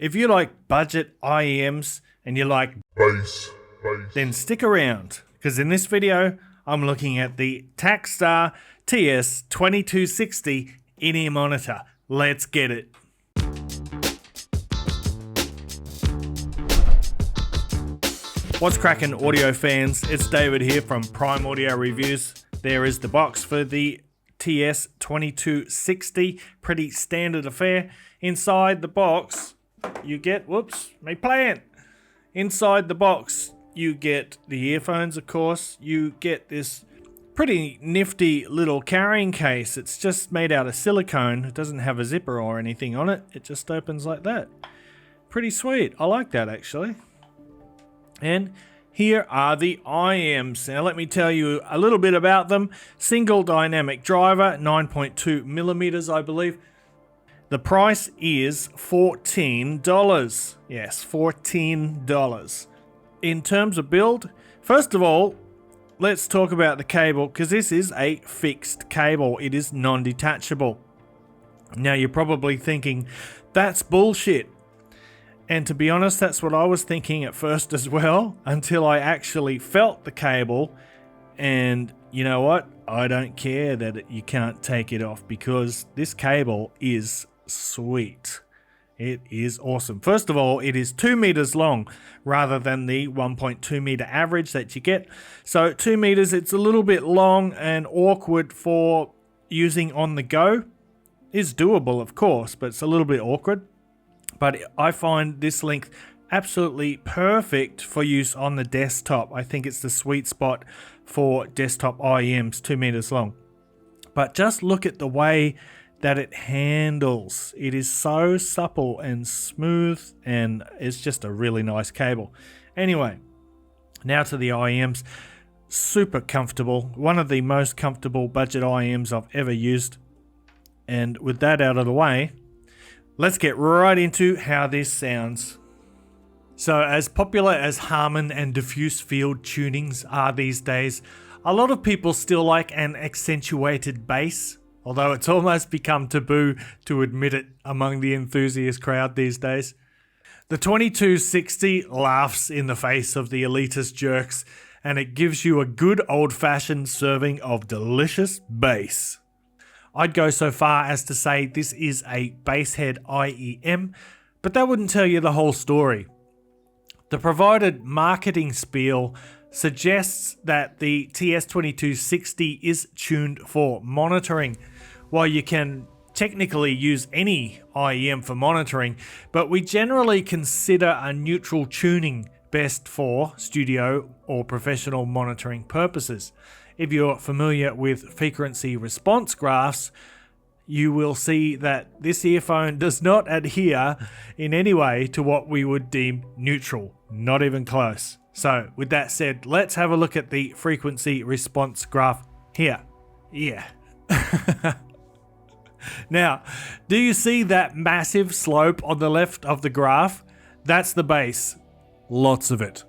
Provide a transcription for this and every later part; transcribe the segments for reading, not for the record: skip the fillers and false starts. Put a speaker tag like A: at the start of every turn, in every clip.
A: If you like budget IEMs and you like bass, then stick around, because in this video I'm looking at the Takstar TS 2260 in-ear monitor. Let's get it. What's cracking, audio fans? It's David here from Prime Audio Reviews. There is the box for the TS 2260, pretty standard affair. Inside the box you get, inside the box you get the earphones, of course. You get this pretty nifty little carrying case. It's just made out of silicone. It doesn't have a zipper or anything on it. It just opens like that. Pretty sweet. I like that, actually. And here are the IEMs. Now let me tell you a little bit about them. Single dynamic driver, 9.2 millimeters, I believe. The price is $14. Yes, $14. In terms of build, first of all, let's talk about the cable, because this is a fixed cable. It is non-detachable. Now you're probably thinking, that's bullshit. And to be honest, that's what I was thinking at first as well, until I actually felt the cable. And you know what? I don't care that you can't take it off, because this cable is sweet. It is awesome. First of all, it is 2 meters long rather than the 1.2 meter average that you get. So 2 meters, it's a little bit long and awkward for using on the go. It's doable, of course, but it's a little bit awkward. But I find this length absolutely perfect for use on the desktop. I think it's the sweet spot for desktop IEMs, 2 meters long. But just look at the way that it handles. It is so supple and smooth, and it's just a really nice cable. Anyway, now to the IEMs. Super comfortable. One of the most comfortable budget IEMs I've ever used. And with that out of the way, let's get right into how this sounds. So as popular as Harman and diffuse field tunings are these days, a lot of people still like an accentuated bass, although it's almost become taboo to admit it among the enthusiast crowd these days. The 2260 laughs in the face of the elitist jerks, and it gives you a good old-fashioned serving of delicious bass. I'd go so far as to say this is a basshead IEM, but that wouldn't tell you the whole story. The provided marketing spiel suggests that the TS2260 is tuned for monitoring. While you can technically use any IEM for monitoring, but we generally consider a neutral tuning best for studio or professional monitoring purposes. If you're familiar with frequency response graphs, you will see that this earphone does not adhere in any way to what we would deem neutral, not even close. So with that said, let's have a look at the frequency response graph here. Yeah. Now, do you see that massive slope on the left of the graph? That's the bass. Lots of it.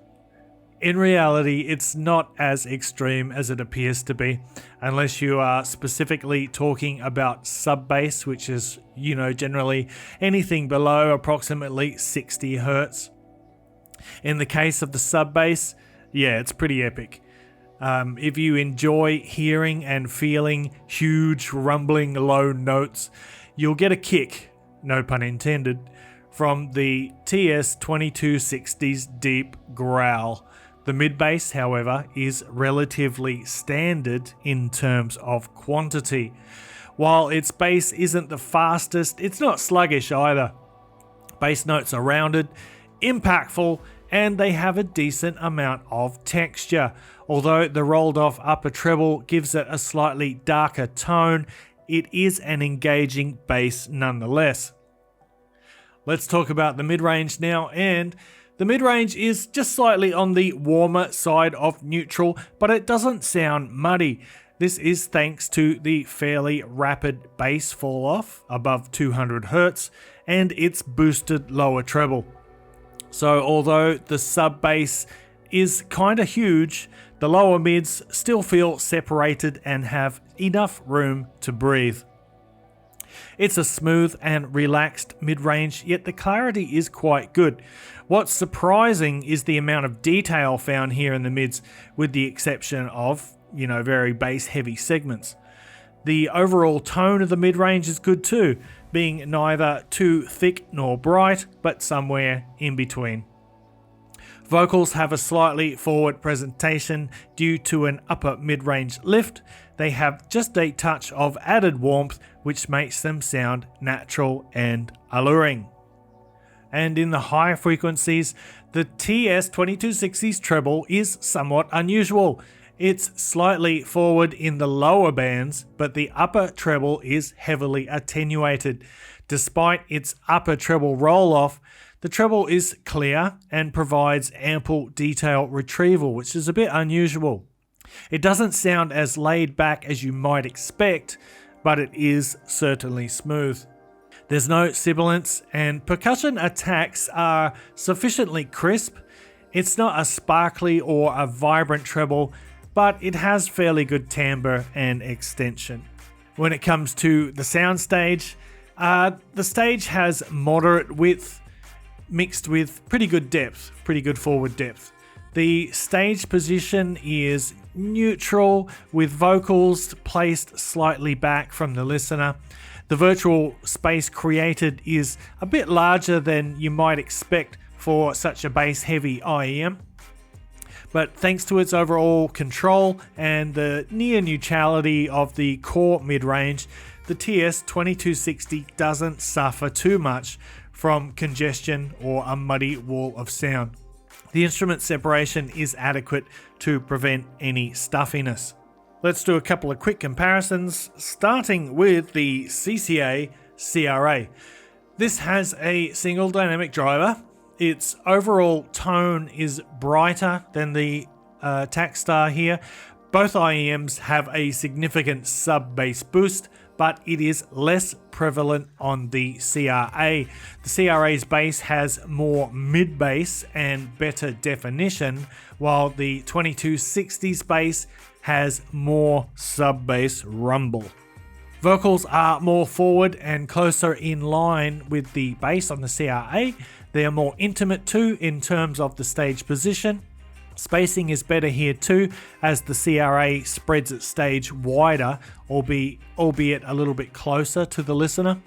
A: In reality, it's not as extreme as it appears to be, unless you are specifically talking about sub-bass, which is, generally anything below approximately 60 Hertz. In the case of the sub-bass, yeah, it's pretty epic. If you enjoy hearing and feeling huge rumbling low notes, you'll get a kick, no pun intended, from the TS2260's deep growl. The mid-bass, however, is relatively standard in terms of quantity. While its bass isn't the fastest, it's not sluggish either. Bass notes are rounded, impactful, and they have a decent amount of texture. Although the rolled off upper treble gives it a slightly darker tone, it is an engaging bass nonetheless. Let's talk about the mid-range now, and the mid-range is just slightly on the warmer side of neutral, but it doesn't sound muddy. This is thanks to the fairly rapid bass fall off above 200 Hz and its boosted lower treble. So although the sub bass is kinda huge, the lower mids still feel separated and have enough room to breathe. It's a smooth and relaxed mid-range, yet the clarity is quite good. What's surprising is the amount of detail found here in the mids, with the exception of, very bass heavy segments. The overall tone of the mid-range is good too, being neither too thick nor bright, but somewhere in between. Vocals have a slightly forward presentation due to an upper mid-range lift. They have just a touch of added warmth, which makes them sound natural and alluring. And in the higher frequencies, the TS2260's treble is somewhat unusual. It's slightly forward in the lower bands, but the upper treble is heavily attenuated. Despite its upper treble roll-off, the treble is clear and provides ample detail retrieval, which is a bit unusual. It doesn't sound as laid back as you might expect, but it is certainly smooth. There's no sibilance, and percussion attacks are sufficiently crisp. It's not a sparkly or a vibrant treble, but it has fairly good timbre and extension. When it comes to the soundstage, the stage has moderate width mixed with pretty good depth, pretty good forward depth. The stage position is neutral, with vocals placed slightly back from the listener. The virtual space created is a bit larger than you might expect for such a bass-heavy IEM. But thanks to its overall control and the near neutrality of the core mid-range, the TS2260 doesn't suffer too much from congestion or a muddy wall of sound. The instrument separation is adequate to prevent any stuffiness. Let's do a couple of quick comparisons, starting with the CCA CRA. This has a single dynamic driver. Its overall tone is brighter than the Takstar here. Both IEMs have a significant sub-bass boost, but it is less prevalent on the CRA. The CRA's bass has more mid-bass and better definition, while the 2260's bass has more sub-bass rumble. Vocals are more forward and closer in line with the bass on the CRA. They are more intimate too in terms of the stage position. Spacing is better here too, as the CRA spreads its stage wider, albeit a little bit closer to the listener.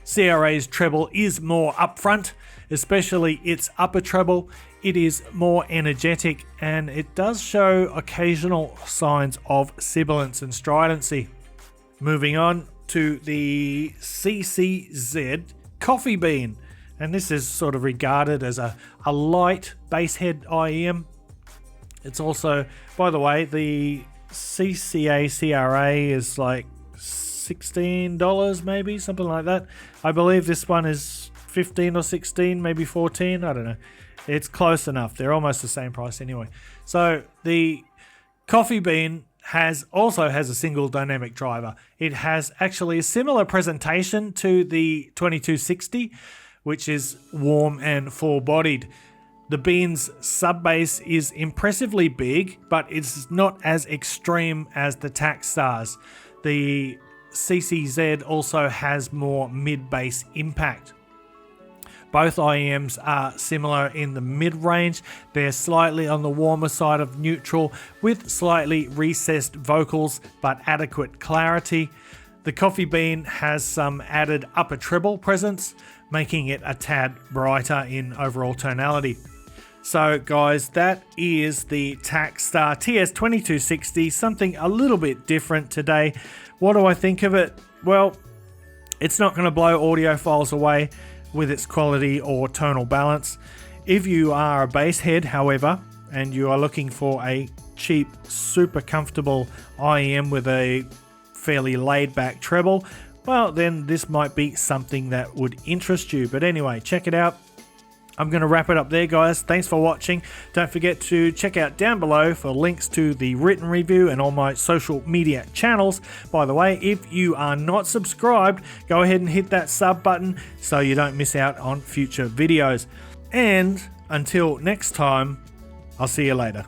A: CRA's treble is more upfront, especially its upper treble. It is more energetic, and it does show occasional signs of sibilance and stridency. Moving on to the CCZ Coffee Bean, and this is sort of regarded as a light basshead IEM. It's also, by the way, the CCA CRA is like $16 maybe, something like that. I believe this one is 15 or 16, maybe 14, I don't know. It's close enough. They're almost the same price anyway. So the Coffee Bean also has a single dynamic driver. It has actually a similar presentation to the 2260, which is warm and full-bodied. The Bean's sub-bass is impressively big, but it's not as extreme as the Takstar's. The CCZ also has more mid-bass impact. Both IEMs are similar in the mid-range. They're slightly on the warmer side of neutral, with slightly recessed vocals but adequate clarity. The Coffee Bean has some added upper treble presence, making it a tad brighter in overall tonality. So guys, that is the Takstar TS2260, something a little bit different today. What do I think of it? Well, it's not going to blow audiophiles away with its quality or tonal balance. If you are a bass head, however, and you are looking for a cheap, super comfortable IEM with a fairly laid back treble, well, then this might be something that would interest you. But anyway, check it out. I'm going to wrap it up there, guys. Thanks for watching. Don't forget to check out down below for links to the written review and all my social media channels. By the way, if you are not subscribed, go ahead and hit that sub button so you don't miss out on future videos. And until next time, I'll see you later.